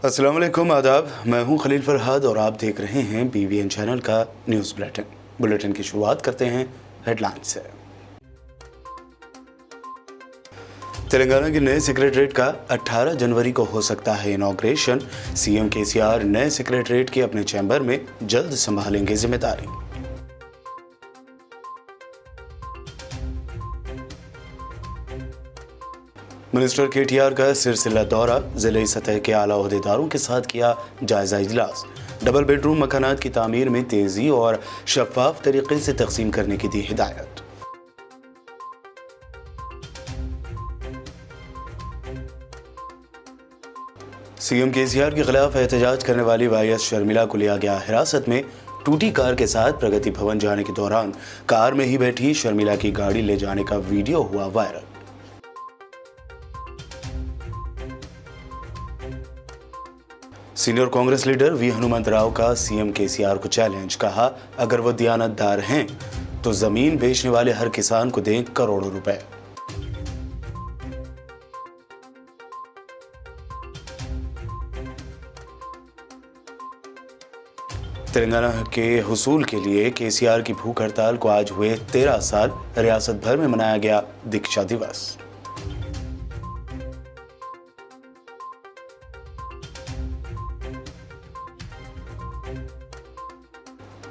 अस्सलाम वालेकुम, आदाब। मैं हूं खलील फरहाद और आप देख रहे हैं BVN चैनल का न्यूज़ बुलेटिन की शुरुआत करते हैं हेडलाइन से। तेलंगाना के नए सेक्रेटरीट का 18 जनवरी को हो सकता है इनॉग्रेशन। सीएम केसीआर नए सेक्रेटरीट की अपने चैम्बर में जल्द संभालेंगे जिम्मेदारी। मिनिस्टर केटीआर का सिलसिला दौरा, जिले सतह के आला ओहदेदारों के साथ किया जायजा इजलास। डबल बेडरूम मकानात की तामीर में तेजी और शफाफ तरीके से तकसीम करने की दी हिदायत। सीएम केसीआर के खिलाफ एहतजाज करने वाली YS शर्मिला को लिया गया हिरासत में। टूटी कार के साथ प्रगति भवन जाने के दौरान कार में ही बैठी शर्मिला की गाड़ी ले जाने का वीडियो हुआ viral. Senior Congress leader V Hanumantharao का सीएम केसीआर को चैलेंज, कहा अगर वो दियानतदार हैं तो जमीन बेचने वाले हर किसान को दें करोड़ों रुपए। तेलंगाना के हुसूल के लिए केसीआर की भूख हड़ताल को आज हुए 13 साल। रियासत भर में मनाया गया दीक्षा दिवस।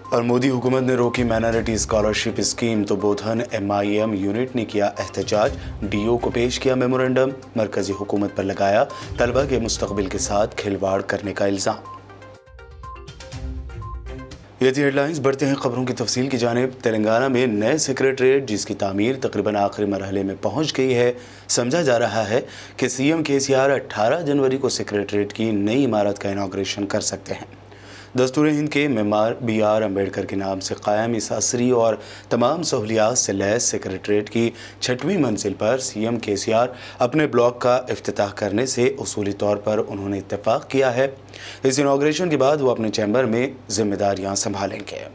और मोदी हुकूमत ने रोकी माइनॉरिटी स्कॉलरशिप स्कीम तो बोधन MIM यूनिट ने किया एहतजाज। DO को पेश किया मेमोरेंडम। मरकजी हुकूमत पर लगाया तलबा के मुस्तकबिल के साथ खिलवाड़ करने का इल्जाम। ये थी हेडलाइंस। बढ़ते हैं खबरों की तफसील की जानिब। तेलंगाना में नए सेक्रेटरीट जिसकी तामीर तकरीबन आखिरी मरहले में पहुंच गई है। समझा जा रहा है कि सीएम केसीआर 18 जनवरी को सेक्रेटरीट की नई इमारत का इनॉग्रेशन कर सकते हैं। दस्तूर हिंद के मेमार BR अम्बेडकर के नाम से कायम इस असरी और तमाम सहूलियात से लैस सेक्रेटरीट की 6वीं मंजिल पर सीएम केसीआर अपने ब्लॉक का इफ्तिताह करने से उसूली तौर पर उन्होंने इत्तेफाक किया है। इस इनॉग्रेशन के बाद वो अपने चैम्बर में जिम्मेदारियां संभालेंगे।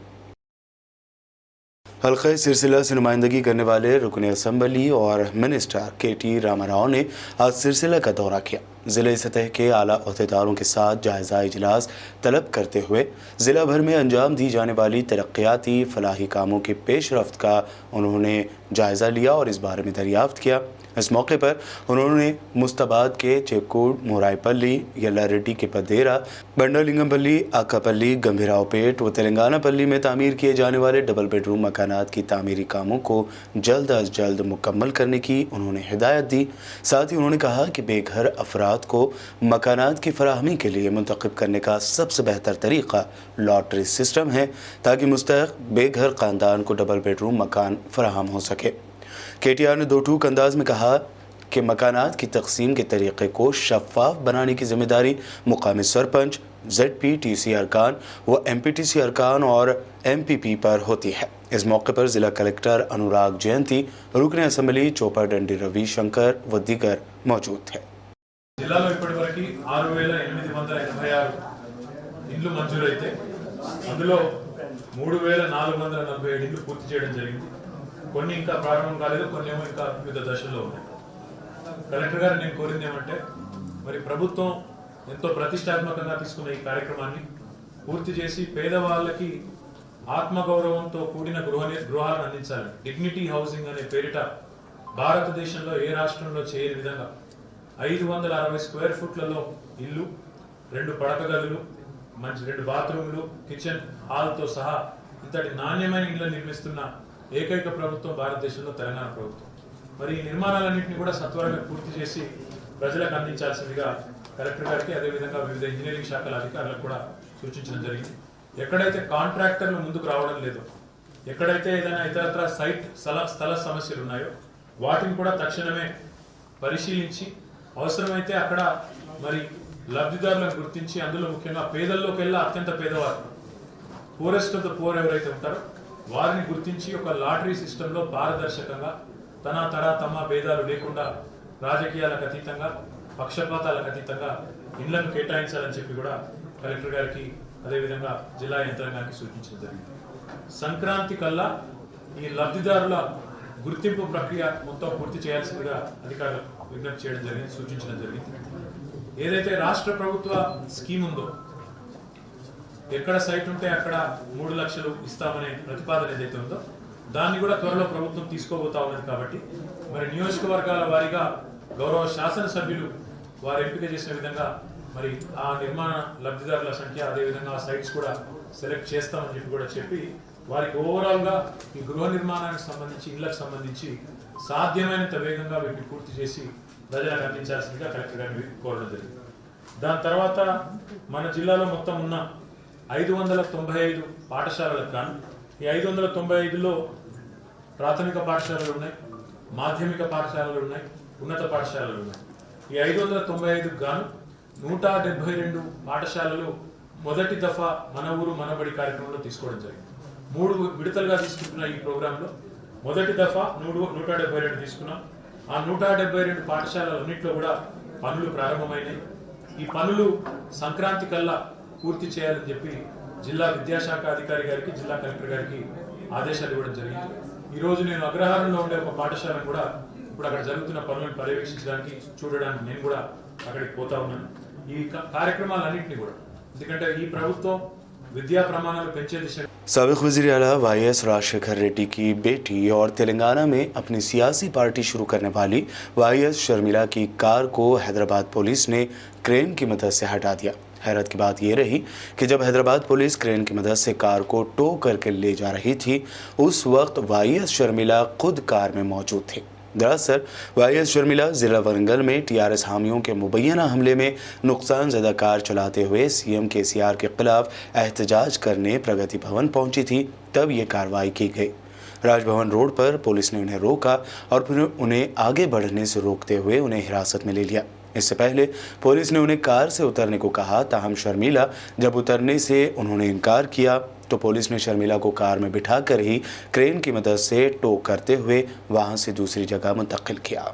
हल्के सिलसिला से नुमाइंदगी करने वाले रुकन असम्बली और मिनिस्टर KT रामाराव ने आज सिलसिला का दौरा किया। ज़िले सतह के आला ओहदेदारों के साथ जायजा इजलास तलब करते हुए ज़िला भर में अंजाम दी जाने वाली तरक्याती फलाही कामों के पेशरफ्त का उन्होंने जायज़ा लिया और इस बारे में दरियाफ्त किया। इस मौके पर उन्होंने मुस्ताबाद के चेक्कूड, मोराईपल्ली, यल्लारेड्डी के पदेरा, बंडलिंगमपल्ली, आकापल्ली, गंभीरावपेट व तेलंगानापल्ली में तामीर किए जाने वाले डबल बेडरूम मकानात की तामीरी कामों को जल्द अज जल्द मुकम्मल करने की उन्होंने हिदायत दी। साथ ही उन्होंने कहा कि बेघर अफराद को मकानात की फराहमी के लिए मुंतखब करने का सबसे बेहतर तरीक़ा लॉटरी सिस्टम है ताकि मुस्तहक़ बेघर ख़ानदान को डबल बेडरूम मकान फराहम हो सके। KTR ने दो टूक अंदाज में कहा कि मकानात की तकसीम के तरीक़े को शफाफ बनाने की जिम्मेदारी मुकामी सरपंच, ZPTC अरकान व MPTC अरकान और MPP पर होती है। इस मौके पर ज़िला कलेक्टर अनुराग जयंती, रुकन असम्बली चोपाडंडी रविशंकर व दीगर मौजूद थे। జిల్లాలో ఇప్పటివరకు 6886 ఇండ్లు మంజూరైతే అందులో 3447 ఇండ్లు పూర్తి చేయడం జరిగింది। కొన్ని ఇంకా ప్రారంభం కాలేదు, కొన్ని ఏమో ఇంకా వివిధ దశల్లో ఉన్నాయి। కలెక్టర్ గారు నేను కోరింది ఏమంటే మరి ప్రభుత్వం ఎంతో ప్రతిష్టాత్మకంగా తీసుకున్న ఈ కార్యక్రమాన్ని పూర్తి చేసి పేదవాళ్ళకి ఆత్మగౌరవంతో కూడిన గృహాలను అందించాలి। డిగ్నిటీ హౌసింగ్ అనే పేరిట భారతదేశంలో ఏ రాష్ట్రంలో చేయని విధంగా 560 స్క్వేర్ ఫుట్లలో ఇల్లు, 2 పడక గదులు, మంచి 2 బాత్రూములు, కిచెన్ హాల్తో సహా ఇంతటి నాణ్యమైన ఇళ్లను నిర్మిస్తున్న ఏకైక ప్రభుత్వం భారతదేశంలో తెలంగాణ ప్రభుత్వం। మరి ఈ నిర్మాణాలన్నింటినీ కూడా సత్వరంగా పూర్తి చేసి ప్రజలకు అందించాల్సిందిగా కలెక్టర్ గారికి అదేవిధంగా వివిధ ఇంజనీరింగ్ శాఖల అధికారులకు కూడా సూచించడం జరిగింది। ఎక్కడైతే కాంట్రాక్టర్లు ముందుకు రావడం లేదో, ఎక్కడైతే ఏదైనా ఇతరత్ర స్థల సమస్యలు ఉన్నాయో వాటిని కూడా తక్షణమే పరిశీలించి అవసరమైతే అక్కడ మరి లబ్ధిదారులను గుర్తించి అందులో ముఖ్యంగా పేదల్లోకి వెళ్ళి అత్యంత పేదవారు, పూరెస్ట్ ఆఫ్ ద పూర్ ఎవరైతే ఉంటారో వారిని గుర్తించి ఒక లాటరీ సిస్టంలో పారదర్శకంగా తమ భేదాలు లేకుండా రాజకీయాలకు అతీతంగా పక్షపాతాలకు అతీతంగా ఇళ్లను కేటాయించాలని చెప్పి కూడా కలెక్టర్ గారికి అదేవిధంగా జిల్లా యంత్రాంగానికి సూచించడం జరిగింది। సంక్రాంతి కల్లా ఈ లబ్ధిదారుల గుర్తింపు ప్రక్రియ మొత్తం పూర్తి చేయాల్సిందిగా అధికారులకు విజ్ఞప్తి చేయడం జరిగింది, సూచించడం జరిగింది। ఏదైతే రాష్ట్ర ప్రభుత్వ స్కీమ్ ఉందో ఎక్కడ సైట్ ఉంటే అక్కడ 3 లక్షలు ఇస్తామనే ప్రతిపాదన ఏదైతే ఉందో దాన్ని కూడా త్వరలో ప్రభుత్వం తీసుకోబోతా ఉన్నది కాబట్టి మరి నియోజకవర్గాల వారీగా గౌరవ శాసనసభ్యులు వారు ఎంపిక చేసిన విధంగా మరి ఆ నిర్మాణ లబ్ధిదారుల సంఖ్య అదేవిధంగా ఆ సైట్స్ కూడా సెలెక్ట్ చేస్తామని చెప్పి కూడా చెప్పి వారికి ఓవరాల్గా ఈ గృహ నిర్మాణానికి సంబంధించి ఇళ్లకు సంబంధించి సాధ్యమైనంత వేగంగా వీటిని పూర్తి చేసి ప్రజలకు అందించాల్సిందిగా కలెక్టర్ గారిని కోరడం జరిగింది. దాని తర్వాత మన జిల్లాలో మొత్తం ఉన్న 595 పాఠశాలలకు గాను ఈ 595లో ప్రాథమిక పాఠశాలలు ఉన్నాయి, మాధ్యమిక పాఠశాలలు ఉన్నాయి, ఉన్నత పాఠశాలలు ఉన్నాయి. ఈ 595 గాను 172 పాఠశాలలు మొదటి దఫా మన ఊరు మనబడి కార్యక్రమంలో తీసుకోవడం జరిగింది. 3 విడతలుగా తీసుకుంటున్న ఈ ప్రోగ్రాంలో మొదటి దఫా 172 తీసుకున్నాం. ఆ 172 పాఠశాలలన్నింటిలో కూడా పనులు ప్రారంభమైనాయి. ఈ పనులు సంక్రాంతి కల్లా పూర్తి చేయాలని చెప్పి జిల్లా విద్యాశాఖ అధికారి గారికి, జిల్లా కలెక్టర్ గారికి ఆదేశాలు ఇవ్వడం జరిగింది. ఈ రోజు నేను అగ్రహారంలో ఉండే ఒక పాఠశాలను కూడా ఇప్పుడు అక్కడ జరుగుతున్న పనులను పర్యవేక్షించడానికి చూడడానికి నేను కూడా అక్కడికి పోతా ఉన్నాను. ఈ కార్యక్రమాలన్నింటినీ కూడా ఎందుకంటే ఈ ప్రభుత్వం विद्या प्रमाणाలు పెంచే దిశగా साबिक वज़ीर आला वाईएस राजशेखर रेड्डी की बेटी और तेलंगाना में अपनी सियासी पार्टी शुरू करने वाली वाईएस शर्मिला की कार को हैदराबाद पुलिस ने क्रेन की मदद से हटा दिया। हैरत की बात ये रही कि जब हैदराबाद पुलिस क्रेन की मदद से कार को टो करके ले जा रही थी उस वक्त वाईएस शर्मिला खुद कार में मौजूद थे। दरअसल वाईएस शर्मिला जिला वरंगल में टीआरएस हामियों के मुबैना हमले में नुकसान ज़दा कार चलाते हुए सीएम केसीआर के खिलाफ एहतजाज करने प्रगति भवन पहुंची थी, तब ये कार्रवाई की गई। राजभवन रोड पर पुलिस ने उन्हें रोका और फिर उन्हें आगे बढ़ने से रोकते हुए उन्हें हिरासत में ले लिया। इससे पहले पुलिस ने उन्हें कार से उतरने को कहा, ताहम शर्मिला जब उतरने से उन्होंने इनकार किया तो पुलिस ने शर्मिला को कार में बिठाकर ही क्रेन की मदद से टो करते हुए वहां से दूसरी जगह मुंतकिल किया।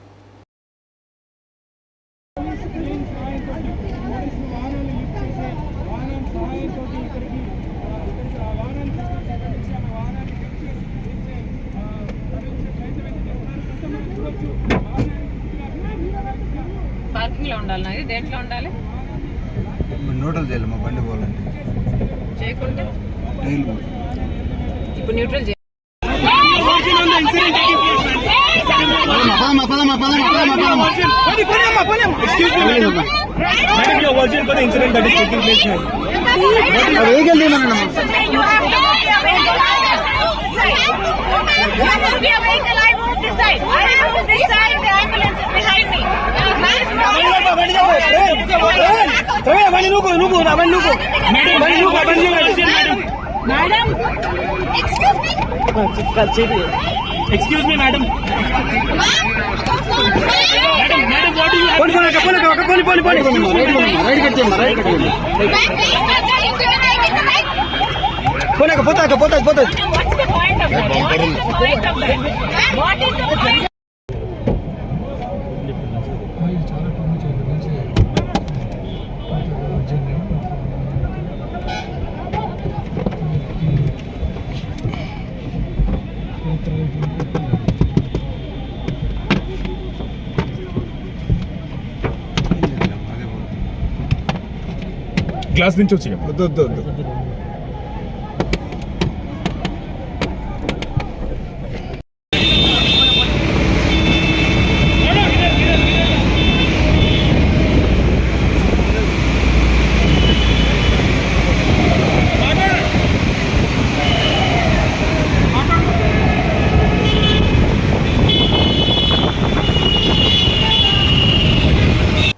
పార్కింగ్ లో ఉండాలి, దేంట్లో ఉండాలి? న్యూట్రల్ చేయాలి మా బండి పోవాలంటే చేయకుంటే డైలీ ఇప్పుడు న్యూట్రల్ చేయాలి. Excuse me, madam. Madam, what do you have? What's the point of that? What is the point? Glass నుంచి వచ్చి వద్దు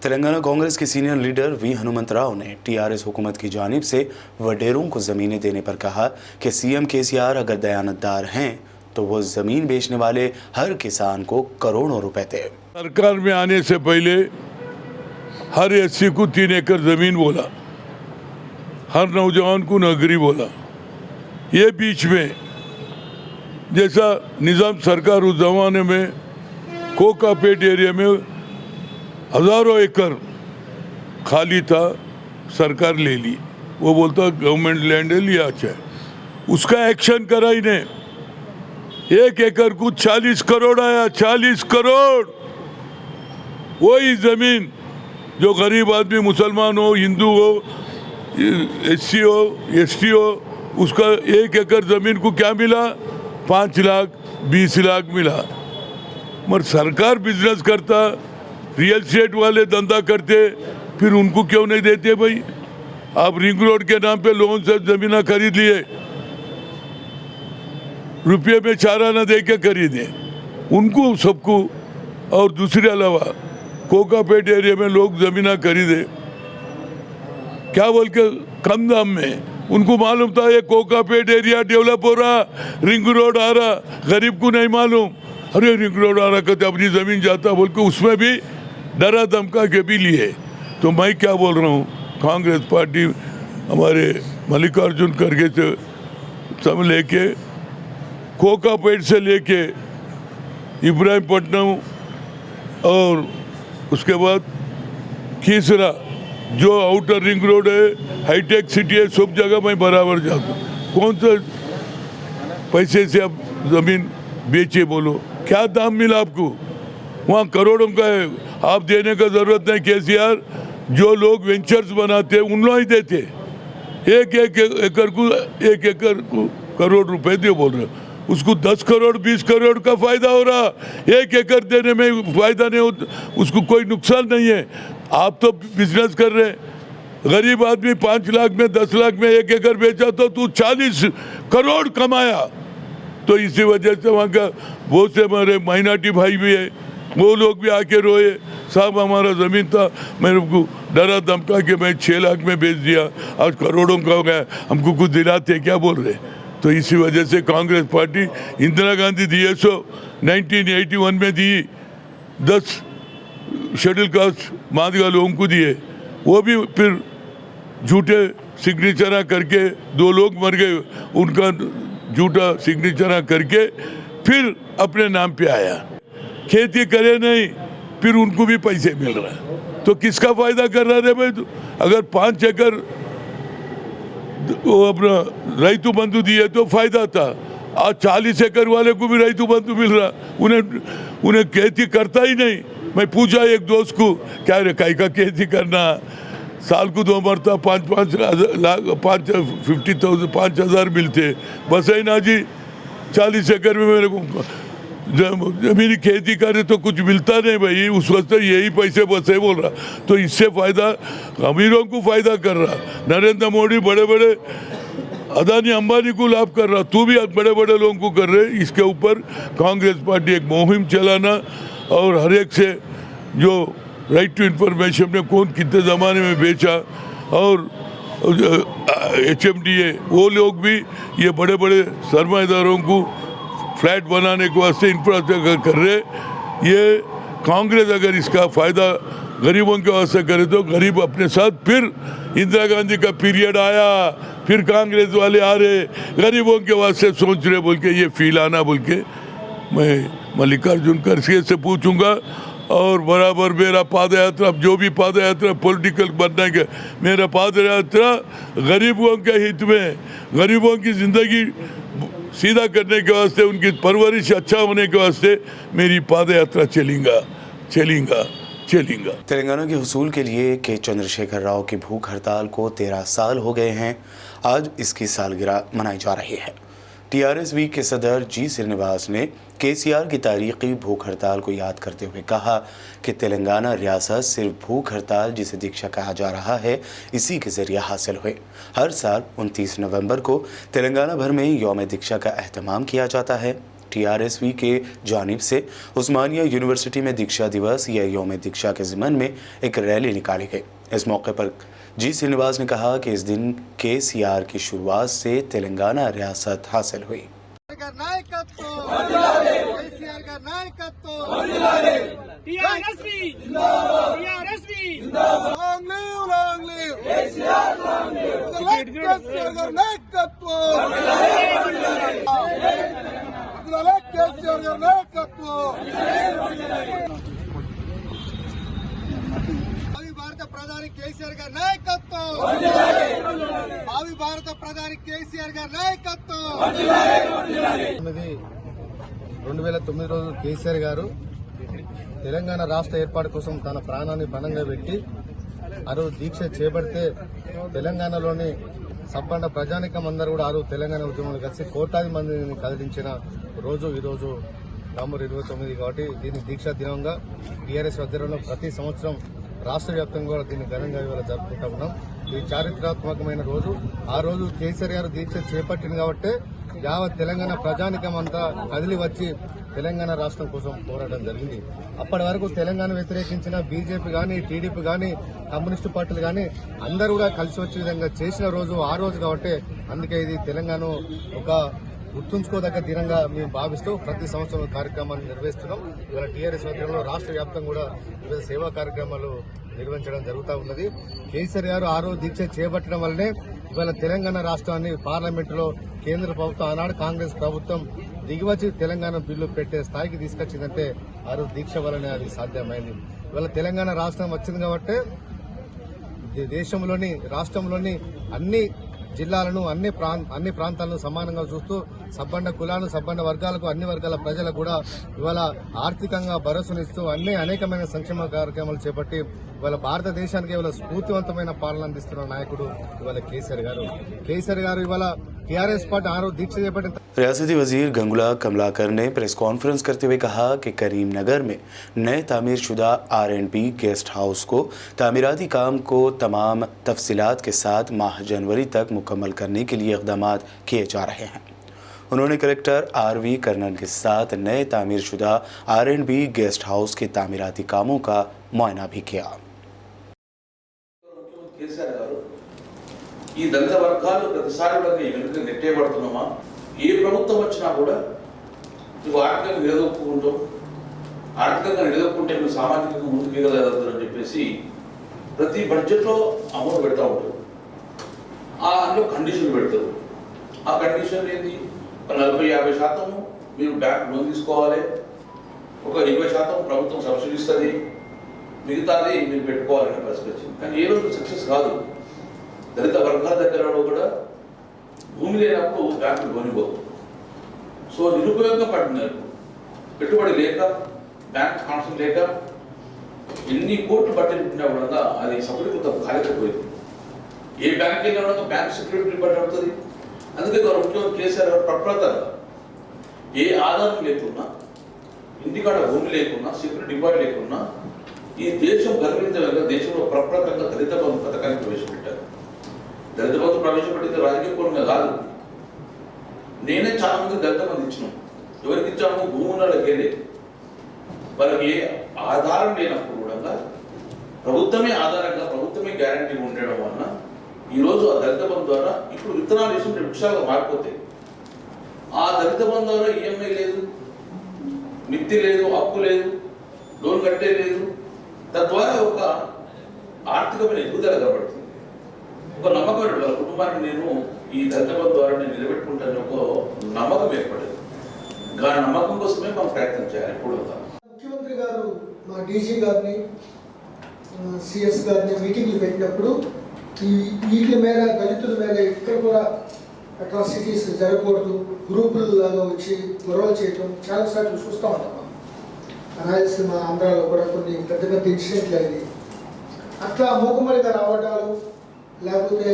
तेलंगाना कांग्रेस के सीनियर लीडर वी हनुमंतराव ने टीआरएस हुकूमत की जानिब से वडेरों को ज़मीनें देने पर कहा कि सीएम केसीआर अगर दयानतदार हैं तो वो ज़मीन बेचने वाले हर किसान को करोड़ों रुपए दे। सरकार में आने से पहले हर एससी को 3 एकड़ ज़मीन बोला, हर नौजवान को नगरी बोला। ये बीच में जैसा निज़ाम सरकार उस ज़माने में कोकापेट एरिया में हज़ारों एकड़ खाली था, सरकार ले ली। वो बोलता गवर्नमेंट लैंड है, लिया अच्छा है। उसका एक्शन करा इन्हें, 1 एकड़ को 40 करोड़ आया, 40 करोड़। वही जमीन जो गरीब आदमी मुसलमान हो, हिंदू हो, एससी हो, एसटी हो, उसका 1 एकड़ ज़मीन को क्या मिला? 5 लाख 20 लाख मिला। मगर सरकार बिजनेस करता, रियल एस्टेट वाले धंधा करते, फिर उनको क्यों नहीं देते भाई? आप रिंग रोड के नाम पे लोन से ज़मीन खरीद लिए, रुपये में चारा न दे के खरीदे उनको सबको। और दूसरे अलावा कोकापेट एरिया में लोग ज़मीन खरीदे क्या बोल के कम दाम में। उनको मालूम था ये कोकापेट एरिया डेवलप हो रहा, रिंग रोड आ रहा, गरीब को नहीं मालूम। अरे रिंग रोड आ रहा कहते अपनी ज़मीन जाता बोल के उसमें भी डरा धमका के भी लिए। तो मैं क्या बोल रहा हूँ, कांग्रेस पार्टी हमारे मल्लिकार्जुन खड़गे से सब लेके, कोकापेट से लेके इब्राहिमपट्टनम और उसके बाद खीसरा जो आउटर रिंग रोड है, हाईटेक सिटी है, सब जगह मैं बराबर जाता हूँ। कौन सा पैसे से आप ज़मीन बेचे बोलो? क्या दाम मिला आपको? वहाँ करोड़ों का है, आप देने का ज़रूरत नहीं। केसीआर जो लोग वेंचर्स बनाते हैं उन लोग ही देते, एक एकड़ को 1 एकड़ को करोड़ रुपए दे बोल रहे, उसको 10 करोड़ 20 करोड़ का फायदा हो रहा। 1 एकड़ देने में फायदा नहीं हो, उसको कोई नुकसान नहीं है। आप तो बिजनेस कर रहे, गरीब आदमी 5 लाख में 10 लाख में 1 एकड़ बेचा तो तू 40 करोड़ कमाया। तो इसी वजह से वहाँ का बहुत से हमारे माइनॉरिटी भाई भी है, वो लोग भी आके रोए, साहब हमारा ज़मीन था, मेरे को डरा धमका के मैं 6 लाख में बेच दिया, आज करोड़ों का हो गया, हमको कुछ दिलाते क्या बोल रहे। तो इसी वजह से कांग्रेस पार्टी इंदिरा गांधी DSO 1981 में दी, 10 शेड्यूल कास्ट मादिगा लोगों को दिए, वो भी फिर झूठे सिग्नेचर करके 2 लोग मर गए, उनका झूठा सिग्नेचर करके फिर अपने नाम पे आया। खेती करे नहीं, फिर उनको भी पैसे मिल रहा है, तो किसका फायदा कर रहा है भाई? अगर 5 एकड़ वो अपना रैतु बंधु दिए तो फायदा था, आज 40 एकड़ वाले को भी रैतु बंधु मिल रहा, उन्हें खेती करता ही नहीं। मैं पूछा एक दोस्त को, क्या रे काई का खेती करना, साल को 2 मरता 5 लाख 50,000 मिलते, बस है ना जी। 40 एकड़ में मेरे को जमीनी खेती करे तो कुछ मिलता नहीं भाई, उस वक्त यही पैसे बसे बोल रहा। तो इससे फायदा अमीरों को फायदा कर रहा, नरेंद्र मोदी बड़े बड़े अदानी अंबानी को लाभ कर रहा, तू भी बड़े बड़े लोगों को कर रहे। इसके ऊपर कांग्रेस पार्टी एक मुहिम चलाना और हर एक से जो राइट टू इन्फॉर्मेशन ने कौन कितने ज़माने में बेचा, और HMDA वो लोग भी ये बड़े बड़े सरमाएदारों को फ्लैट बनाने के वास्ते इंफ्रास्ट्रक्चर कर रहे। ये कांग्रेस अगर इसका फ़ायदा गरीबों के वास्ते करे तो गरीब अपने साथ, फिर इंदिरा गांधी का पीरियड आया, फिर कांग्रेस वाले आ रहे गरीबों के वास्ते सोच रहे बोल के ये फील आना बोल के मैं मल्लिकार्जुन खड़गे से पूछूंगा। और बराबर मेरा पाद यात्रा, जो भी पाद यात्रा पॉलिटिकल बनने के, मेरा पाद यात्रा गरीबों के हित में, गरीबों की ज़िंदगी सीधा करने के वास्ते, उनकी परवरिश अच्छा होने के वास्ते मेरी पाद यात्रा चलेगा। तेलंगाना के हुसूल के लिए के चंद्रशेखर राव की भूख हड़ताल को 13 साल हो गए हैं। आज इसकी सालगिरह मनाई जा रही है। TRSV के सदर जी श्रीनिवास ने KCR की तारीखी भूख हड़ताल को याद करते हुए कहा कि तेलंगाना रियासत सिर्फ भूख हड़ताल, जिसे दीक्षा कहा जा रहा है, इसी के ज़रिए हासिल हुए। हर साल 29 नवंबर को तेलंगाना भर में यौम दीक्षा का एहतमाम किया जाता है। TRSV के जानिब से उस्मानिया यूनिवर्सिटी में दीक्षा दिवस या यौम दीक्षा के ज़िमन में एक रैली निकाली गई। इस मौके पर जी श्रीनिवास ने कहा कि इस दिन KCR की शुरुआत से तेलंगाना रियासत हासिल हुई। భారత ప్రధాని కేసీఆర్ గారి నాయకత్వం, భావి భారత ప్రధాని కేసీఆర్ గారి నాయకత్వం. 2009 రోజు కేసీఆర్ గారు తెలంగాణ రాష్ట్ర ఏర్పాటు కోసం తన ప్రాణాన్ని పణంగా పెట్టి ఆరు దీక్ష చేపడితే తెలంగాణలోని సబ్బండ ప్రజానికం అందరూ కూడా ఆరు తెలంగాణ ఉద్యమంలో కలిసి కోట్లాది మందిని కదిలించిన రోజు ఈ రోజు నవంబర్ 29 కాబట్టి దీన్ని దీక్షా దినంగా టీఆర్ఎస్ ఆధ్వర్యంలో ప్రతి సంవత్సరం రాష్ట్ర వ్యాప్తంగా కూడా దీన్ని ఘనంగా ఇవాళ జరుపుకుంటా ఉన్నాం. ఈ చారిత్రాత్మకమైన రోజు. ఆ రోజు కేసీఆర్ గారు దీక్ష చేపట్టింది కాబట్టి యావత్ తెలంగాణ ప్రజానికం అంతా కదిలి వచ్చి తెలంగాణ రాష్ట్రం కోసం పోరాటం జరిగింది. అప్పటి వరకు తెలంగాణ వ్యతిరేకించిన బీజేపీ కానీ, టీడీపీ కానీ, కమ్యూనిస్టు పార్టీలు కానీ అందరూ కూడా కలిసి వచ్చే విధంగా చేసిన రోజు ఆ రోజు కాబట్టి అందుకే ఇది తెలంగాణ ఒక గుర్తుంచుకోదగ్గ దినంగా మేము భావిస్తూ ప్రతి సంవత్సరం కార్యక్రమాన్ని నిర్వహిస్తున్నాం. ఇవాళ టీఆర్ఎస్ ఆధ్వర్యంలో రాష్ట్ర వ్యాప్తంగా కూడా వివిధ సేవా కార్యక్రమాలు నిర్వహించడం జరుగుతూ ఉన్నది. కేసీఆర్ గారు ఆ రోజు దీక్ష చేపట్టడం వల్లనే ఇవాళ తెలంగాణ రాష్ట్రాన్ని పార్లమెంటులో కేంద్ర ప్రభుత్వం ఆనాడు కాంగ్రెస్ ప్రభుత్వం దిగివచ్చి తెలంగాణ బిల్లు పెట్టే స్థాయికి తీసుకొచ్చిందంటే ఆ రోజు దీక్ష వల్లనే అది సాధ్యమైంది. ఇవాళ తెలంగాణ రాష్ట్రం వచ్చింది కాబట్టి దేశంలోని రాష్ట్రంలోని అన్ని జిల్లాలను అన్ని ప్రాంతాలను సమానంగా చూస్తూ సబ్బండ కులాలు సబ్బండ వర్గాలకు అన్ని వర్గాల ప్రజలకు కూడా ఇవాళ ఆర్థికంగా భరోసానిస్తూ అనేకమైన సంక్షేమ కార్యక్రమాలు చేపట్టి ఇవాళ భారతదేశానికి ఇవాళ స్ఫూర్తివంతమైన పాలన అందిస్తున్న నాయకుడు ఇవాళ కేసీఆర్ గారు ఇవాళ टीआरएस पार्टी आरोप दीक्षा చేపట్టిన रियासती वजीर गंगुला कमलाकर ने प्रेस कॉन्फ्रेंस करते हुए कहा कि करीमनगर में नए तामीर शुदा R&B गेस्ट हाउस को तामीराती काम को तमाम तफसीलात के साथ माह जनवरी तक मुकम्मल करने के लिए इक़दाम किए जा रहे हैं। उन्होंने कलेक्टर RV कर्नन के साथ नए तामीर शुदा R&B गेस्ट हाउस के तामीराती कामों का मुआयना भी किया। ఈ దళిత వర్గాలు ప్రతిసారి వెనుక నెట్టేయబడుతున్నామా? ఏ ప్రభుత్వం వచ్చినా కూడా నువ్వు ఆర్థికంగా నిలదొక్కుంటే నువ్వు సామాజికంగా ముందుకు ఎగలగలుగుతారని చెప్పేసి ప్రతి బడ్జెట్లో అమౌంట్ పెడతా ఉంటారు. అందులో కండిషన్ పెడతారు. ఆ కండిషన్ ఏంటి? 40-50% మీరు బ్యాంక్ లోన్ తీసుకోవాలి, ఒక 20% ప్రభుత్వం సబ్సిడీ ఇస్తుంది, మిగతాది మీరు పెట్టుకోవాలనే పరిస్థితి వచ్చింది. కానీ ఏ రోజు సక్సెస్ కాదు. దళిత వర్గాల దగ్గర కూడా భూమి లేనప్పుడు బ్యాంకులు కొనిపోదు. సో నిరుపయోగంగా పడినారు. పెట్టుబడి లేక, బ్యాంక్ కాన్సెప్ట్ లేక ఎన్ని కోట్లు బట్టలు పెట్టినా కూడా అది సఫలీకృతం కాలేకపోయింది. ఏ బ్యాంక్ అయినా కూడా బ్యాంక్ సెక్యూరిటీ బట్టి అవుతుంది. అందుకే ముఖ్యమంత్రి కేసీఆర్ గారు ప్రప్రతంగా ఏ ఆధారం లేకున్నా, ఇంటికాడ భూమి లేకున్నా, సెక్యూరిటీ డిపాజిట్ లేకున్నా ఈ దేశం గర్వించగలిగే దేశంలో ప్రప్రతంగా దళిత బంధు పథకాన్ని ప్రవేశపెట్టారు. దళిత బంధు ప్రవేశపెట్టింది రాజకీయ పూర్వంగా కాదు. నేనే చాలా మంది దళిత బంధు ఇచ్చినాం. ఎవరికి ఇచ్చాము? భూమి వాళ్ళకే లేదు. వాళ్ళకి ఏ ఆధారం లేనప్పుడు కూడా ప్రభుత్వమే ఆధారంగా, ప్రభుత్వమే గ్యారంటీ ఉండడం వలన ఈరోజు ఆ దళిత బంధు ద్వారా ఇప్పుడు విత్తనాలు వేసి వృక్షాలుగా మారిపోతాయి. ఆ దళిత బంధు ద్వారా ఈఎంఐ లేదు, మిత్తి లేదు, అప్పు లేదు, లోన్ కట్టే లేదు. తద్వారా ఒక ఆర్థికమైన ఎదుగుదల కనబడుతుంది. ఒక నమ్మకం వాళ్ళ కుటుంబాన్ని నేను ఈ దళిత బంధు ద్వారా నేను నిలబెట్టుకుంటాను ఒక నమ్మకం ఏర్పడేది. ఆ నమ్మకం కోసమే మనం ప్రయత్నం చేయాలి. ఇప్పుడు ముఖ్యమంత్రి గారు మా డీజీ గారిని, సిఎస్ గారిని మీటింగ్లు పెట్టినప్పుడు ఈ వీటి మీద, దళితుల మీద ఇక్కడ కూడా అట్రాసిటీస్ జరగకూడదు, గ్రూపులలో వచ్చి గొడవలు చేయటం చాలాసార్లు చూస్తూ ఉంటాం. రాయలసీమ, ఆంధ్రాలో కూడా కొన్ని పెద్ద పెద్ద ఇన్సిడెంట్లు అయింది. అట్లా మూకుమ్మడిగా రావడాలు లేకపోతే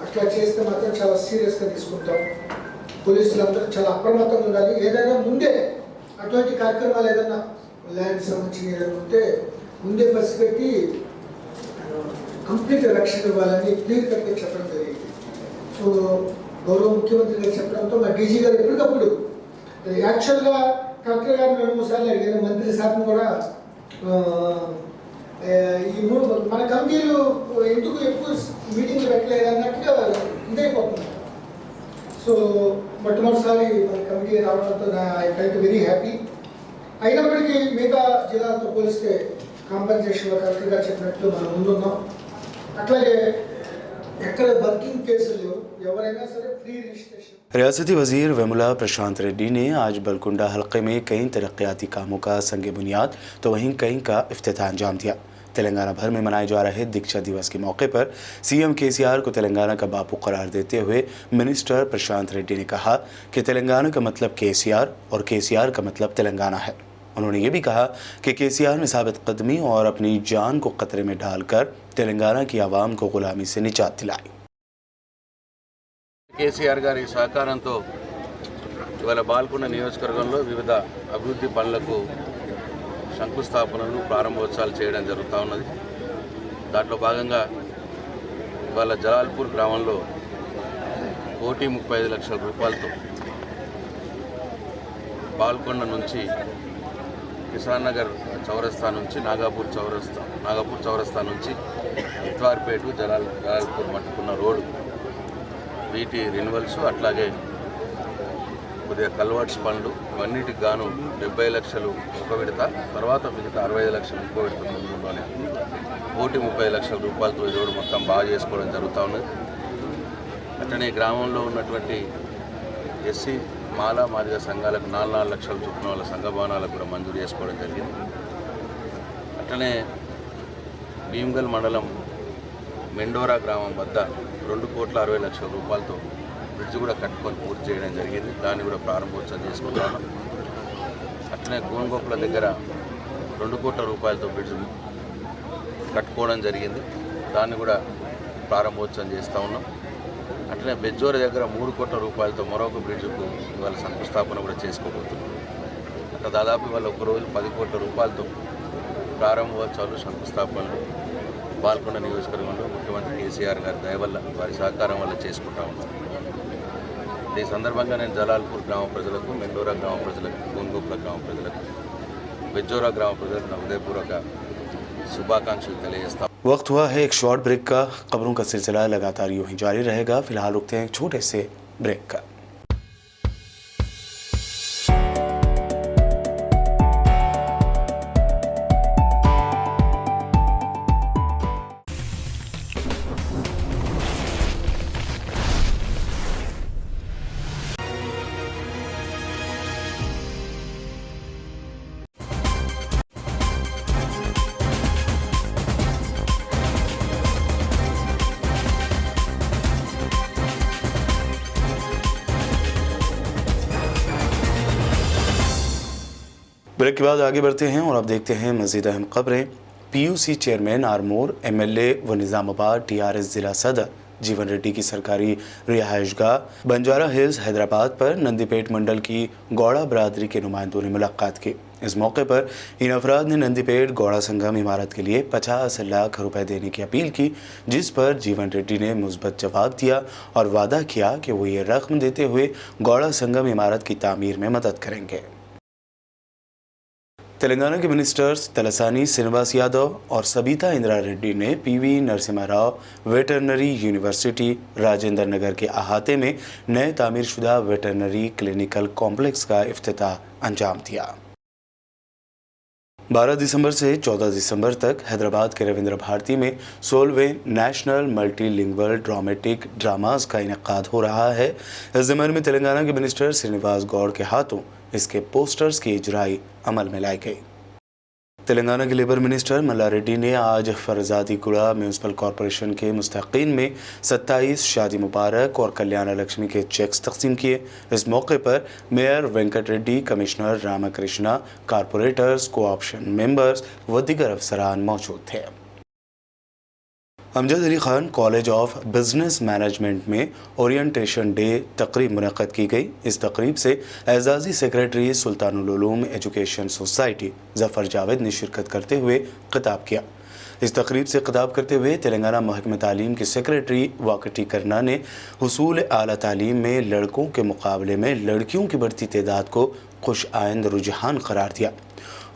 అట్లా చేస్తే మాత్రం చాలా సీరియస్గా తీసుకుంటాం. పోలీసులందరూ చాలా అప్రమత్తంగా ఉండాలి. ఏదైనా ముందే అటువంటి కార్యక్రమాలు ఏదైనా ల్యాండ్ సంబంధించిన ఏదైనా ఉంటే ముందే పసిపెట్టి కంప్లీట్ రక్షణ ఇవ్వాలని క్లియర్ కట్గా చెప్పడం జరిగింది. సో గౌరవ ముఖ్యమంత్రి గారు చెప్పడంతో మా డీజీ గారు ఎప్పటికప్పుడు యాక్చువల్గా కలెక్టర్ గారు 2-3 సార్లు అడిగారు, మంత్రి సార్ని కూడా ఈ మన కమిటీలు ఎందుకు ఎక్కువ మీటింగ్లు పెట్టలేదు అన్నట్టుగా ఇదైపోతుంది. సో మొట్టమొదటిసారి మన కమిటీ రావడంతో ఐ ఫెల్ట్ వెరీ హ్యాపీ. అయినప్పటికీ మిగతా జిల్లాలతో పోలిస్తే కాంపెన్సేషన్లో కలెక్టర్ గారు చెప్పినట్లు మనం ముందున్నాం. అట్లాగే ఎక్కడ వర్కింగ్ కేసులు ఎవరైనా సరే ఫ్రీ రిజిస్ట్రేషన్। रियासती वजीर वेमुला प्रशांत रेड्डी ने आज बलकुंडा हल्के में कई तरक्याती कामों का संग बुनियाद तो वहीं कई का इफ्तिताह अंजाम दिया। तेलंगाना भर में मनाए जा रहे दीक्षा दिवस के मौके पर सीएम केसीआर को तेलंगाना का बापू करार देते हुए मिनिस्टर प्रशांत रेड्डी ने कहा कि तेलंगाना का मतलब केसीआर और केसीआर का मतलब तेलंगाना है। उन्होंने ये भी कहा कि केसीआर ने साबित कदमी और अपनी जान को खतरे में डालकर तेलंगाना की आवाम को गुलामी से निजात दिलाई। కేసీఆర్ గారి సహకారంతో ఇవాళ బాల్కొండ నియోజకవర్గంలో వివిధ అభివృద్ధి పనులకు శంకుస్థాపనలు ప్రారంభోత్సవాలు చేయడం జరుగుతూ ఉన్నది. దాంట్లో భాగంగా ఇవాళ జలాల్పూర్ గ్రామంలో 1,35,00,000 రూపాయలతో బాల్కొండ నుంచి కిసాన్ నగర్ చౌరస్తా నుంచి నాగాపూర్ చౌరస్తా నుంచి ఇత్వార్పేట జలాల్పూర్ మట్టుకున్న రోడ్డు వీటి రెన్యువల్స్ అట్లాగే కొద్దిగా కల్వర్ట్స్ పనులు ఇవన్నిటికి గాను 70 లక్షలు ఒక విడత, తర్వాత మిగతా 65 లక్షలు ఇంకో విడత ముందులోనే 1,30 లక్షల రూపాయలతో ఈ రోడ్డు మొత్తం బాగా చేసుకోవడం జరుగుతూ ఉన్నది. అట్లనే గ్రామంలో ఉన్నటువంటి ఎస్సీ మాలా మాదిగ సంఘాలకు 4 లక్షల చొప్పున వాళ్ళ సంఘ భవనాలకు కూడా మంజూరు చేసుకోవడం జరిగింది. అట్లనే భీమ్గల్ మండలం మెండోరా గ్రామం వద్ద 2,60,00,000 రూపాయలతో బ్రిడ్జ్ కూడా కట్టుకొని పూర్తి చేయడం జరిగింది. దాన్ని కూడా ప్రారంభోత్సవం చేసుకుంటున్నాం. అట్లనే గోన్గోపుల దగ్గర 2 కోట్ల రూపాయలతో బ్రిడ్జ్ కట్టుకోవడం జరిగింది. దాన్ని కూడా ప్రారంభోత్సవం చేస్తూ ఉన్నాం. అట్లనే బెజ్జోర దగ్గర 3 కోట్ల రూపాయలతో మరొక బ్రిడ్జ్కు ఇవాళ శంకుస్థాపన కూడా చేసుకోబోతున్నాం. అట్లా దాదాపు ఇవాళ ఒకరోజు 10 కోట్ల రూపాయలతో ప్రారంభోత్సవాలు శంకుస్థాపనలు బాల్కొండ నియోజకవర్గంలో ముఖ్యమంత్రి కేసీఆర్ గారి దయ వల్ల వారి సహకారం వల్ల చేసుకుంటా ఉన్నాం. ఈ సందర్భంగా నేను జలాల్పూర్ గ్రామ ప్రజలకు, మెండోరా గ్రామ ప్రజలకు, గోన్గోపుల గ్రామ ప్రజలకు, బెజ్జోరా గ్రామ ప్రజలకు నా హృదయపూర్వక शुभाकांक्षी తెలియజేస్తా. वक्त हुआ है एक शॉर्ट ब्रेक का। खबरों का सिलसिला लगातार यूं ही जारी रहेगा। फिलहाल रुकते हैं एक छोटे से ब्रेक का। ब्रेक के बाद आगे बढ़ते हैं और अब देखते हैं मज़ीद अहम खबरें। पीयूसी चेयरमैन आरमोर, एमएलए व निज़ामाबाद टीआरएस जिला सदर जीवन रेड्डी की सरकारी रिहाइशगाह बंजारा हिल्स हैदराबाद पर नंदीपेट मंडल की गौड़ा बरादरी के नुमाइंदों ने मुलाकात की। इस मौके पर इन अफराद ने नंदीपेट गौड़ा संगम इमारत के लिए 50 लाख रुपए देने की अपील की, जिस पर जीवन रेड्डी ने मुस्बत जवाब दिया और वादा किया कि वो ये रकम देते हुए गौड़ा संगम इमारत की तामीर में मदद करेंगे। तेलंगाना के मिनिस्टर्स तलसानी श्रीनिवास यादव और सबिता इंदिरा रेड्डी ने PV Narasimha Rao veterinary university Rajendra Nagar के अहाते में नए तामीरशुदा वेटरनरी क्लिनिकल कॉम्प्लेक्स का इफ्तिताह अंजाम दिया। 12 दिसंबर से 14 दिसंबर तक हैदराबाद के रविंद्र भारती में 16वें नेशनल मल्टीलिंगुअल ड्रामेटिक ड्रामास का इनेकाद हो रहा है। इस ज़िम्मे में तेलंगाना के मिनिस्टर श्रीनिवास गौड़ के हाथों इसके पोस्टर्स की इजराई अमल में लाई गई। तेलंगाना के लेबर मिनिस्टर मल्ला रेड्डी ने आज फरजादीगुड़ा म्यूनसिपल कॉरपोरेशन के मुस्तकीन में 27 शादी मुबारक और कल्याण लक्ष्मी के चेक्स तकसीम किए। इस मौके पर mayor Venkat Reddy, commissioner Ramakrishna, corporators, cooption members व दीगर अफसरान मौजूद थे। Amjad Ali Khan college of business management में ओरिएंटेशन डे तकरीब मुनक़्क़द की गई। इस तकरीब से एजाज़ी secretary Sultanul Uloom education society Zafar Javed ने शिरकत करते हुए खिताब किया। इस तकरीब से खिताब करते हुए तेलंगाना महकमे तालीम के सेक्रेटरी वाकटी करना ने हुसूल आला तालीम में लड़कों के मुकाबले में लड़कियों की बढ़ती तादाद को खुश आइंद रुझान करार दिया।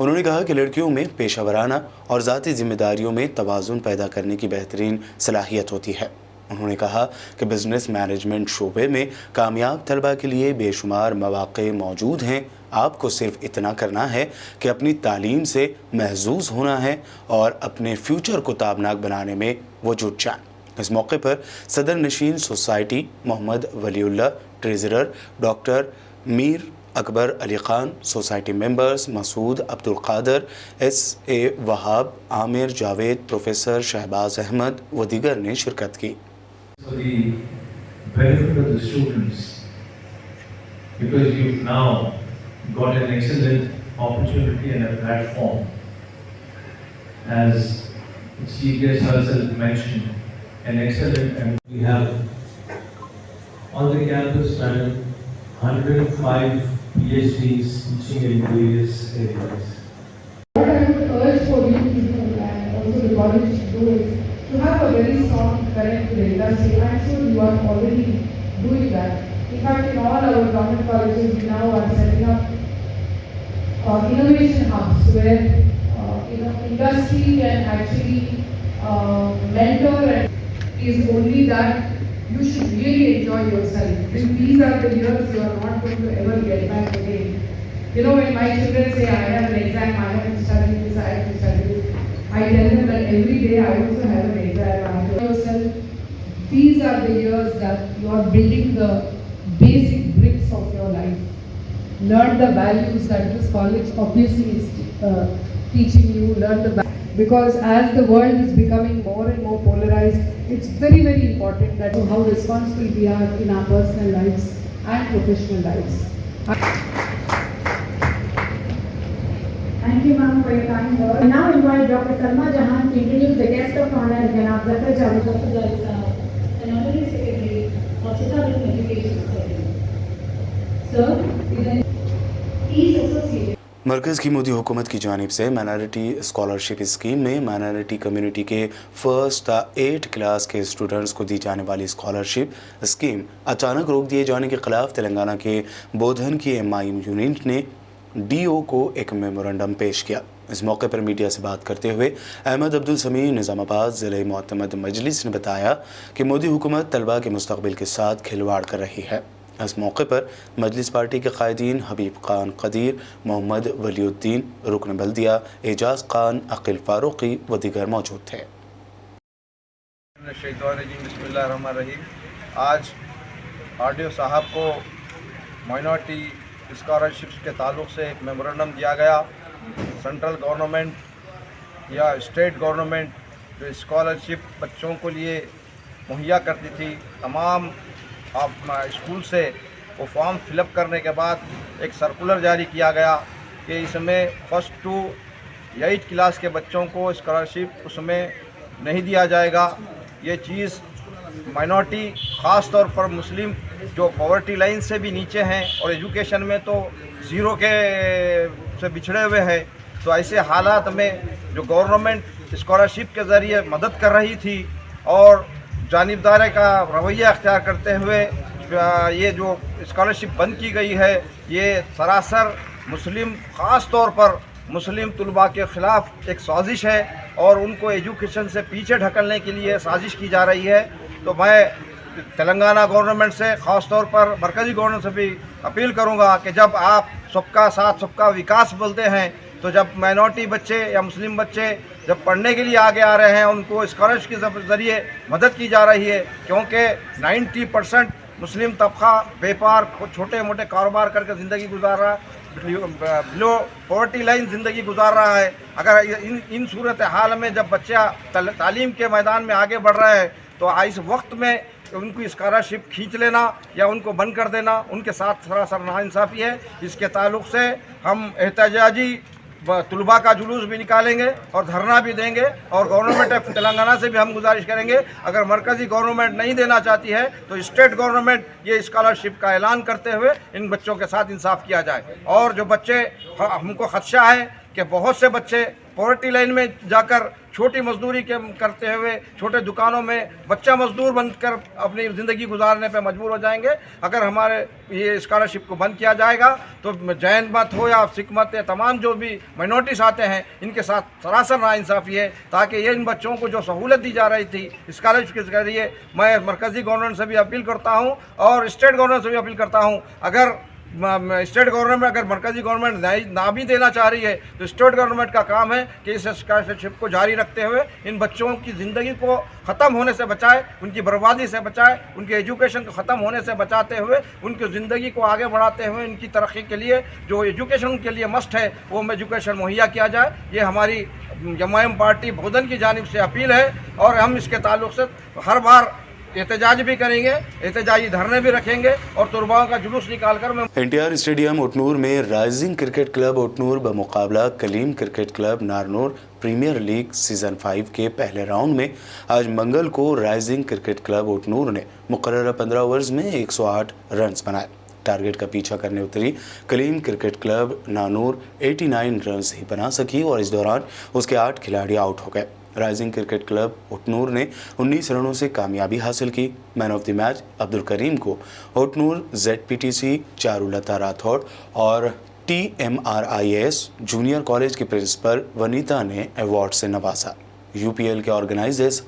उन्होंने कहा कि लड़कियों में पेशावराना और ज़ाती जिम्मेदारियों में तवाज़ुन पैदा करने की बेहतरीन सलाहियत होती है। उन्होंने कहा कि बिजनेस मैनेजमेंट शोबे में कामयाब तलबा के लिए बेशुमार मौक़े मौजूद हैं। आपको सिर्फ इतना करना है कि अपनी तालीम से महजूज़ होना है और अपने फ्यूचर को ताबनाक बनाने में वो जुट जाएँ। इस मौके पर सदर नशीन society Mohammad Waliullah, treasurer doctor Mir Akbar Ali Khan, society members Masood Abdul Qadir, S.A. Wahab, Aamir Javed, professor Shahbaz Ahmed व दीगर ने शिरकत की। For the benefit of the students, because you've now got an excellent opportunity and a platform, as Chief Guest herself mentioned, an excellent, and we have on the campus, madam, 105 PhDs teaching in various areas. What I would urge for you to do, and also the college to do, is to have a very strong connect to the industry. I am sure you are already doing that. In fact, in all our government colleges, we now are setting up innovation hubs where industry can actually mentor, and is only that you should really enjoy yourself. These are the years you are not going to ever get back again. You know, when my children say, I have an exam, I have to study this, I have to study this, I tell them that every day I also have an exam. I have to yourself. These are the years that you are building the basic bricks of your life. Learn the values that this college obviously is teaching you. Learn the because as the world is becoming more and more polarized, it's very, very important that how responsible we are in our personal lives and professional lives. Thank you, ma'am, for your kind words. I now invite Dr. Salma Jahan to introduce the guest of honor, Janab Zafar Javed. Dr. Jalsa, an honorary secretary of Siddharth Education Society. Sir, he is associated. मरकज़ की मोदी हुकूमत की जानिब से minority scholarship scheme में minority community के first 8 class के students को दी जाने वाली स्कॉलरशिप स्कीम अचानक रोक दिए जाने के ख़िलाफ़ तेलंगाना के बोधन की MIM यूनिट ने DO को एक मेमोरेंडम पेश किया। इस मौके पर मीडिया से बात करते हुए अहमद अब्दुल समी निज़ामाबाद ज़िले मोतमद मजलिस ने बताया कि मोदी हुकूमत तलबा के मुस्तक़बिल के साथ खिलवाड़ कर रही है। इस मौके पर मजलिस पार्टी के कायदीन हबीब खान कदीर, मोहम्मद वलीउद्दीन, रुकन बल्दिया, एजाज खान, अकील फारूकी व दीगर मौजूद थे। बिस्मिल्लाहिर्रहमानिर्रहीम। आज RDO साहब को माइनॉरिटी स्कॉलरशिप्स के ताल्लुक़ से एक मेमोरेंडम दिया गया। सेंट्रल गवर्नमेंट या स्टेट गवर्नमेंट जो स्कॉलरशिप बच्चों को लिए मुहैया करती थी, तमाम स्कूल से वो फॉर्म फिलअप करने के बाद एक सर्कुलर जारी किया गया कि इसमें फर्स्ट टू 8 क्लास के बच्चों को स्कॉलरशिप उसमें नहीं दिया जाएगा। ये चीज़ माइनॉरिटी ख़ास तौर पर मुस्लिम जो पॉवर्टी लाइन से भी नीचे हैं और एजुकेशन में तो ज़ीरो के से बिछड़े हुए हैं, तो ऐसे हालात में जो गवर्नमेंट स्कॉलरशिप के ज़रिए मदद कर रही थी और जानिबदारी का रवैया अख्तियार करते हुए ये जो स्कॉलरशिप बंद की गई है, ये सरासर मुस्लिम ख़ास तौर पर मुस्लिम तलबा के ख़िलाफ़ एक साजिश है और उनको एजुकेशन से पीछे ढकलने के लिए साजिश की जा रही है। तो मैं तेलंगाना गवर्नमेंट से ख़ास तौर पर मरकज़ी गवर्नमेंट से भी अपील करूँगा कि जब आप सबका साथ सबका विकास बोलते हैं, तो जब माइनॉरिटी बच्चे या मुस्लिम बच्चे जब पढ़ने के लिए आगे आ रहे हैं, उनको स्कॉलरशिप के ज़रिए मदद की जा रही है, क्योंकि 90% मुस्लिम तबका व्यापार छोटे मोटे कारोबार करके ज़िंदगी गुजार रहा है, बिलो पॉवर्टी लाइन ज़िंदगी गुजार रहा है। अगर इन सूरत हाल में जब बच्चा तालीम के मैदान में आगे बढ़ रहा है, तो इस वक्त में उनकी स्कॉलरशिप खींच लेना या उनको बंद कर देना उनके साथ सरासर नाइंसाफ़ी है। इसके ताल्लुक़ से हम एहतजाजी तलबा का जुलूस भी निकालेंगे और धरना भी देंगे और गवर्नमेंट ऑफ तेलंगाना से भी हम गुजारिश करेंगे, अगर मरकज़ी गवर्नमेंट नहीं देना चाहती है तो स्टेट गवर्नमेंट ये स्कॉलरशिप का ऐलान करते हुए इन बच्चों के साथ इंसाफ किया जाए। और जो बच्चे, हमको खदशा है कि बहुत से बच्चे पॉवर्टी लाइन में जाकर छोटी मजदूरी के करते हुए छोटे दुकानों में बच्चा मजदूर बनकर अपनी ज़िंदगी गुजारने पे मजबूर हो जाएंगे। अगर हमारे ये स्कॉलरशिप को बंद किया जाएगा तो जैन मत हो या सिख मत या तमाम जो भी माइनॉरिटीज़ आते हैं, इनके साथ सरासर नाइंसाफ़ी है, ताकि ये इन बच्चों को जो सहूलत दी जा रही थी स्कॉलरशिप के ज़रिए, मैं मरकज़ी गवर्नमेंट से भी अपील करता हूँ और स्टेट गवर्नमेंट से भी अपील करता हूँ, अगर स्टेट गवर्नमेंट अगर मरकज़ी गवर्नमेंट ना भी देना चाह रही है तो स्टेट गवर्नमेंट का काम है कि इस स्कॉलरशिप को जारी रखते हुए इन बच्चों की ज़िंदगी को ख़त्म होने से बचाए, उनकी बर्बादी से बचाए, उनके एजुकेशन को ख़त्म होने से बचाते हुए उनकी ज़िंदगी को आगे बढ़ाते हुए इनकी तरक्की के लिए जो एजुकेशन के लिए मस्ट है वो एजुकेशन मुहैया किया जाए। ये हमारी MIM पार्टी बोधन की जानिब से अपील है और हम इसके ताल्लुक़ से हर बार एहतजाज भी करेंगे, एहतजाजी धरने भी रखेंगे और तुरबाओं का जुलूस निकालकर मैं एनटीआर स्टेडियम ओटनूर में राइजिंग क्रिकेट क्लब ओटनूर बमुकाबला Kaleem cricket club Narnoor premier league season 5 के पहले राउंड में आज मंगल को राइजिंग क्रिकेट क्लब ओटनूर ने मुकर्ररा 15 ओवर्स में 108 रन्स बनाए। टारगेट का पीछा करने उतरी Kaleem cricket club Nanoor 89 runs ही बना सकी और इस दौरान उसके 8 खिलाड़ी आउट हो गए। राइजिंग क्रिकेट क्लब ओटनूर ने 19 रनों से कामयाबी हासिल की। Man of the match Abdul Karim को ओटनूर ZPTC चारुलता राठौड़ और TMRIS जूनियर कॉलेज के प्रिंसिपल वनीता ने अवार्ड से नवाजा। UPL के ऑर्गेनाइजर्स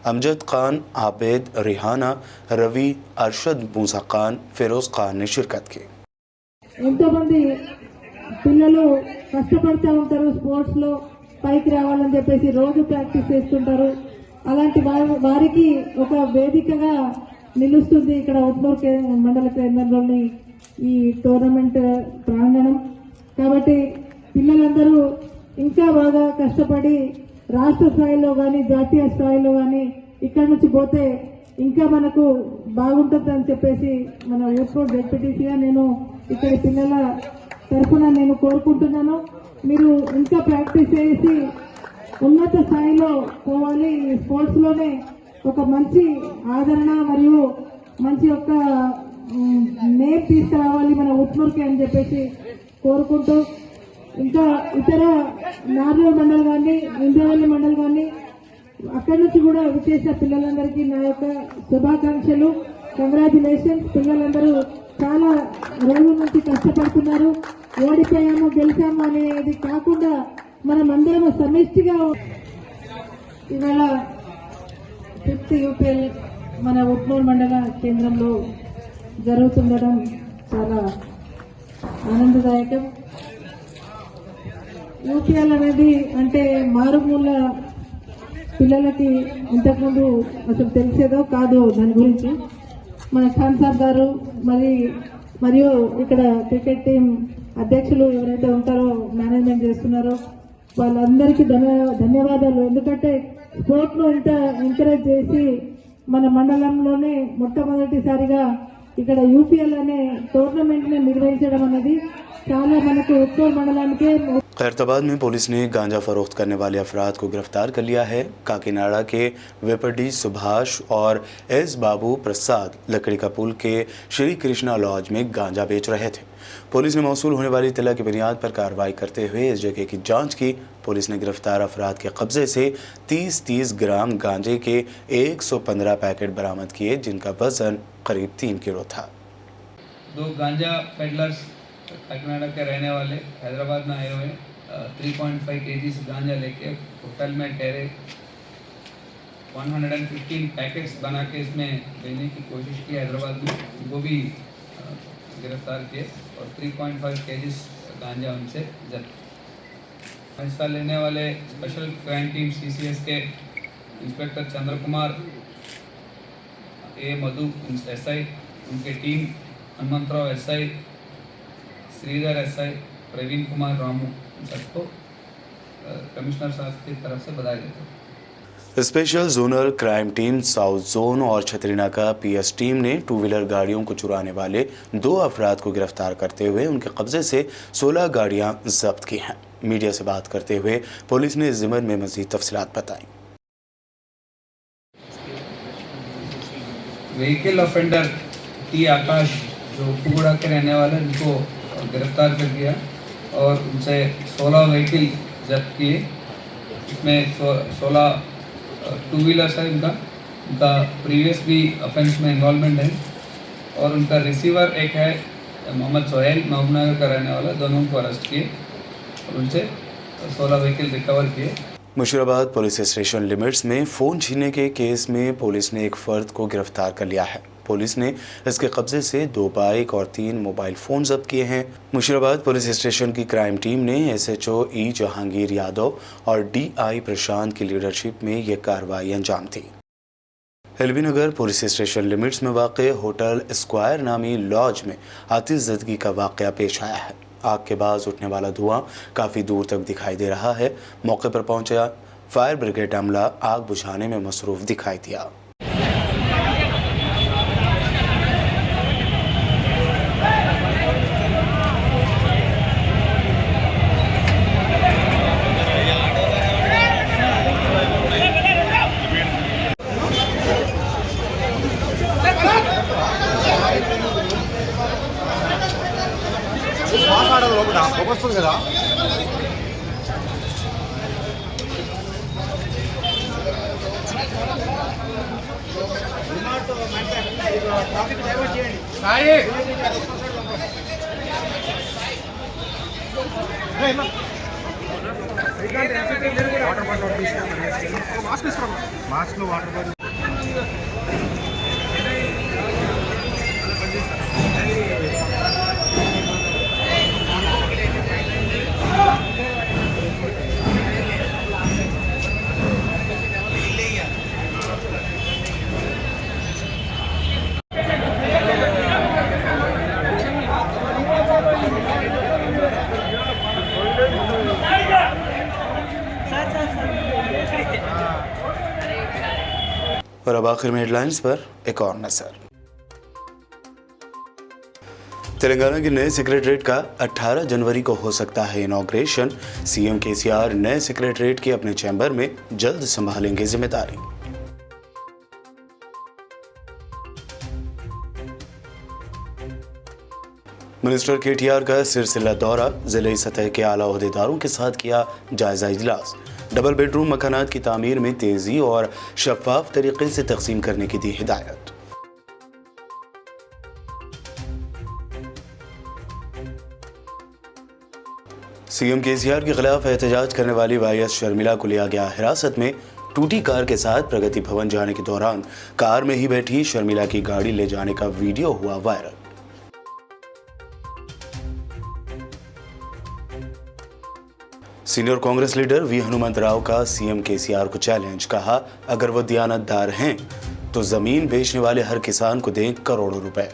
अमजद खान, आबिद, रिहाना, रवि, अरशद मूसा खान, फिरोज खान ने शिरकत की। ఎంతోమంది పిల్లలు కష్టపడుతూ ఉంటారు, స్పోర్ట్స్లో పైకి రావాలని చెప్పేసి రోజు ప్రాక్టీస్ చేస్తుంటారు. అలాంటి వారికి ఒక వేదికగా నిలుస్తుంది ఇక్కడ ఉట్నూరు మండల కేంద్రంలోని ఈ టోర్నమెంట్ ప్రాంగణం. కాబట్టి పిల్లలందరూ ఇంకా బాగా కష్టపడి రాష్ట్ర స్థాయిలో కానీ జాతీయ స్థాయిలో కానీ ఇక్కడ నుంచి పోతే ఇంకా మనకు బాగుంటుందని చెప్పేసి మన ఉట్నూరు ZPTCగా నేను ఇక్కడి పిల్లల తరఫున నేను కోరుకుంటున్నాను. మీరు ఇంకా ప్రాక్టీస్ చేసి ఉన్నత స్థాయిలో పోవాలి. ఈ స్పోర్ట్స్లోనే ఒక మంచి ఆదరణ మరియు మంచి యొక్క నేమ్ తీసుకురావాలి మన ఉట్నూరుకి అని చెప్పేసి కోరుకుంటూ ఇంకా ఇతర నార్నూర్ మండల్ కానీ ఇంద్రవల్లి మండల్ కానీ అక్కడి నుంచి కూడా విశేష పిల్లలందరికీ నా యొక్క శుభాకాంక్షలు. కంగ్రాచులేషన్స్. పిల్లలందరూ చాలా రోజుల నుంచి కష్టపడుతున్నారు. ఓడిపోయాము గెలిచాము అనేది కాకుండా మనం అందరం సమిష్టిగా ఇవాళ 5th UPL మన ఉట్నూరు మండల కేంద్రంలో జరుగుతుండడం చాలా ఆనందదాయకం. UPL అనేది అంటే మారుమూల పిల్లలకి ఇంతకుముందు అసలు తెలిసేదో కాదో దాని గురించి మన ఖాన్ సాబ్ గారు మరియు ఇక్కడ క్రికెట్ టీం అధ్యక్షులు ఎవరైతే ఉంటారో మేనేజ్మెంట్ చేస్తున్నారో వాళ్ళందరికీ ధన్యవాదాలు. ఎందుకంటే స్పోర్ట్ను ఇంత ఎంకరేజ్ చేసి మన మండలంలోనే మొట్టమొదటిసారిగా ఇక్కడ UPL అనే టోర్నమెంట్ని నిర్వహించడం అనేది చాలా మనకు ఉట్నూరు మండలానికే. खैरताबाद में पुलिस ने गांजा फरोख्त करने वाले अफराद को गिरफ्तार कर लिया है। काकीनाडा के वेपडी सुभाष और एस बाबू प्रसाद लकड़ी का पुल के श्री कृष्णा लॉज में गांजा बेच रहे थे। पुलिस ने मौसूल होने वाली इत्तला की बुनियाद पर कार्रवाई करते हुए इस जगह की जांच की। पुलिस ने गिरफ्तार अफराद के कब्जे से 30 ग्राम गांजे के 115 पैकेट बरामद किए, जिनका वजन करीब 3 किलो था। 2 गांजा पेडलर्स काकीनाडा के रहने वाले हैदराबाद में आए हुए 3.5 kg गांजा लेके होटल में ठहरे 115 पैकेट्स बना के इसमें देने की कोशिश की हैदराबाद में, उनको भी गिरफ्तार किए और 3.5 kg गांजा उनसे जब्त। हिस्सा लेने वाले स्पेशल क्राइम टीम CCS के inspector Chandra Kumar A Madhu SI, उनके team Hanumantharao SI, Sridhar SI, Praveen Kumar Ramu, सबको कमिश्नर साहब की तरफ से बधाई देते हैं। Special zonal crime team south zone और छतरीनाका PS टीम ने 2 व्हीलर गाड़ियों को चुराने वाले 2 अफराद को गिरफ्तार करते हुए उनके कब्जे से 16 गाड़ियां जब्त की हैं। मीडिया से बात करते हुए पुलिस ने इस ज़िम्मन में मज़ीद तफसीलात बताई। व्हीकल ऑफेंडर T आकाश जो कुगड़ा के रहने वाले, उनको गिरफ्तार कर दिया और उनसे 16 व्हीकल जब्त किए। इसमें 16 2 व्हीलर्स है उनका प्रीवियस भी ऑफेंस में इन्वॉल्वमेंट है और उनका रिसीवर एक है मोहम्मद सोहेल महबूबनगर का रहने वाला, दोनों को अरेस्ट किए और उनसे 16 व्हीकल रिकवर किए। मुशीराबाद पुलिस स्टेशन लिमिट्स में फ़ोन छीनने के केस में पुलिस ने एक फ़र्द को गिरफ्तार कर लिया है। पुलिस ने इसके कब्जे से 2 बाइक और 3 मोबाइल फ़ोन जब्त किए हैं। मुशीराबाद पुलिस स्टेशन की क्राइम टीम ने SHO E जहांगीर यादव और DI प्रशांत की लीडरशिप में यह कार्रवाई अंजाम दी। एलबी नगर पुलिस स्टेशन लिमिट्स में वाक़ होटल स्क्वायर नामी लॉज में आतिशज़दगी का वाक़या पेश आया है। आग के बाद उठने वाला धुआं काफ़ी दूर तक दिखाई दे रहा है। मौके पर पहुंचा फायर ब्रिगेड अमला आग बुझाने में मसरूफ़ दिखाई दिया। వస్తుంది కదా మాస్క్ వాటర్ బాటిల్ और अब आखिर में हेडलाइंस पर एक और नजर। तेलंगाना के नए सेक्रेटरीट का 18 जनवरी को हो सकता है इनॉग्रेशन। सीएम केसीआर नए सेक्रेटरीट के अपने चैम्बर में जल्द संभालेंगे जिम्मेदारी। मिनिस्टर केटीआर का सिरसिला दौरा, जिले सतह के आला ओहदेदारों के साथ किया जायजा इजलास। डबल बेडरूम मकानात की तामीर में तेजी और शफाफ तरीके से तकसीम करने की दी हिदायत। सीएम केसीआर के खिलाफ एहतजाज करने वाली वाईएस शर्मिला को लिया गया हिरासत में। टूटी कार के साथ प्रगति भवन जाने के दौरान कार में ही बैठी शर्मिला की गाड़ी ले जाने का वीडियो हुआ viral. Senior Congress leader V Hanumantha Rao का सीएम केसीआर को चैलेंज, कहा अगर वो दयानतदार हैं तो जमीन बेचने वाले हर किसान को दें करोड़ों रुपए।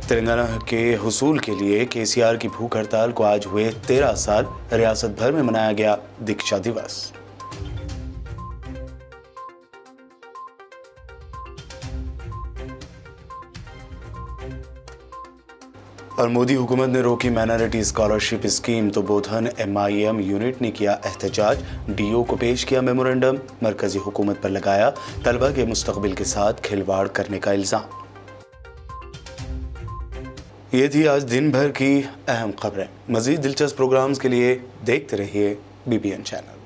तेलंगाना के हुसूल के लिए केसीआर की भूख हड़ताल को आज हुए 13 साल। रियासत भर में मनाया गया दीक्षा दिवस। और मोदी हुकूमत ने रोकी माइनॉरिटी स्कॉलरशिप स्कीम तो बोधन MIM यूनिट ने किया एहतजाज। डीओ को पेश किया मेमोरेंडम। मरकजी हुकूमत पर लगाया तलबा के मुस्तकबिल के साथ खिलवाड़ करने का इल्जाम। ये थी आज दिन भर की अहम खबरें। मजीद दिलचस्प प्रोग्राम्स के लिए देखते रहिए BBN चैनल।